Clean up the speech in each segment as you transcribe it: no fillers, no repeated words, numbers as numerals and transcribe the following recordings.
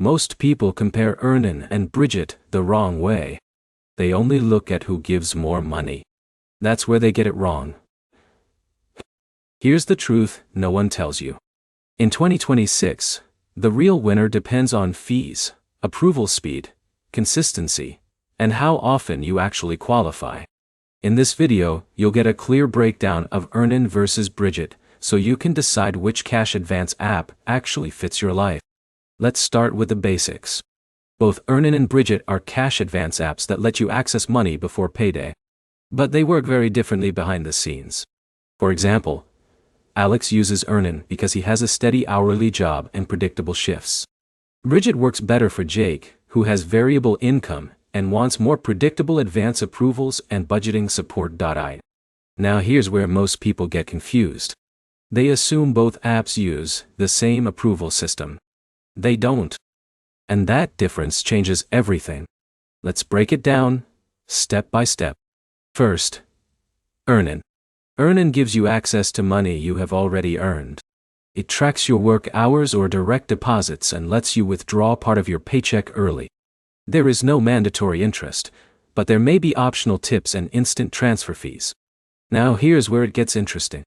Most people compare Earnin and Brigit the wrong way. They only look at who gives more money. That's where they get it wrong. Here's the truth no one tells you. In 2026, the real winner depends on fees, approval speed, consistency, and how often you actually qualify. In this video, you'll get a clear breakdown of Earnin versus Brigit, so you can decide which cash advance app actually fits your life. Let's start with the basics. Both Earnin and Brigit are cash advance apps that let you access money before payday. But they work very differently behind the scenes. For example, Alex uses Earnin because he has a steady hourly job and predictable shifts. Brigit works better for Jake, who has variable income and wants more predictable advance approvals and budgeting support. Now here's where most people get confused. They assume both apps use the same approval system. They don't. And that difference changes everything. Let's break it down, step by step. First, Earnin. Earnin gives you access to money you have already earned. It tracks your work hours or direct deposits and lets you withdraw part of your paycheck early. There is no mandatory interest, but there may be optional tips and instant transfer fees. Now here's where it gets interesting.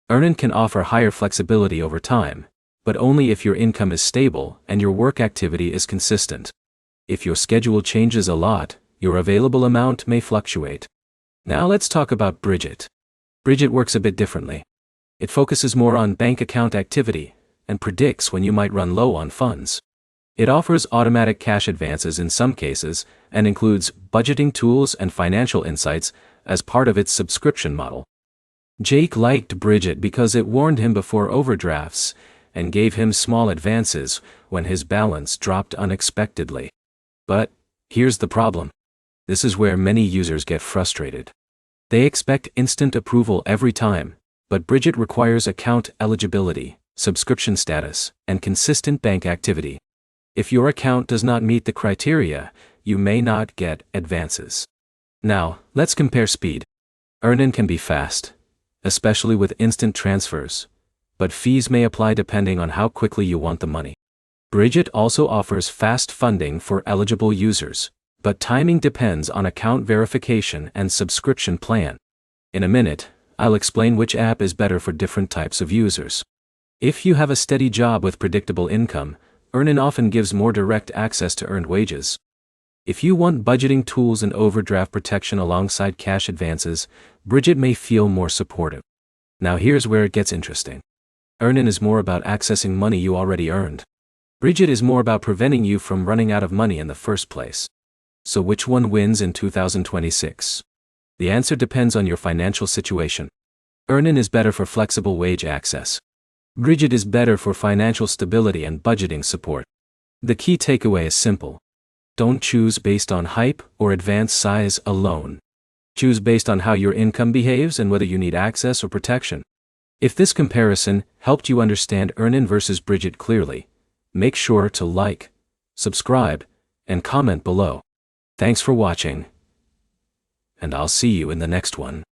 Earnin can offer higher flexibility over time, but only if your income is stable and your work activity is consistent. If your schedule changes a lot, your available amount may fluctuate. Now let's talk about Brigit. Brigit works a bit differently. It focuses more on bank account activity and predicts when you might run low on funds. It offers automatic cash advances in some cases and includes budgeting tools and financial insights as part of its subscription model. Jake liked Brigit because it warned him before overdrafts and gave him small advances when his balance dropped unexpectedly. But here's the problem. This is where many users get frustrated. They expect instant approval every time, but Brigit requires account eligibility, subscription status, and consistent bank activity. If your account does not meet the criteria, you may not get advances. Now, let's compare speed. Earnin can be fast, especially with instant transfers, but fees may apply depending on how quickly you want the money. Brigit also offers fast funding for eligible users, but timing depends on account verification and subscription plan. In a minute, I'll explain which app is better for different types of users. If you have a steady job with predictable income, Earnin often gives more direct access to earned wages. If you want budgeting tools and overdraft protection alongside cash advances, Brigit may feel more supportive. Now here's where it gets interesting. Earnin is more about accessing money you already earned. Brigit is more about preventing you from running out of money in the first place. So which one wins in 2026? The answer depends on your financial situation. Earnin is better for flexible wage access. Brigit is better for financial stability and budgeting support. The key takeaway is simple. Don't choose based on hype or advance size alone. Choose based on how your income behaves and whether you need access or protection. If this comparison helped you understand Earnin versus Brigit clearly, make sure to like, subscribe, and comment below. Thanks for watching, and I'll see you in the next one.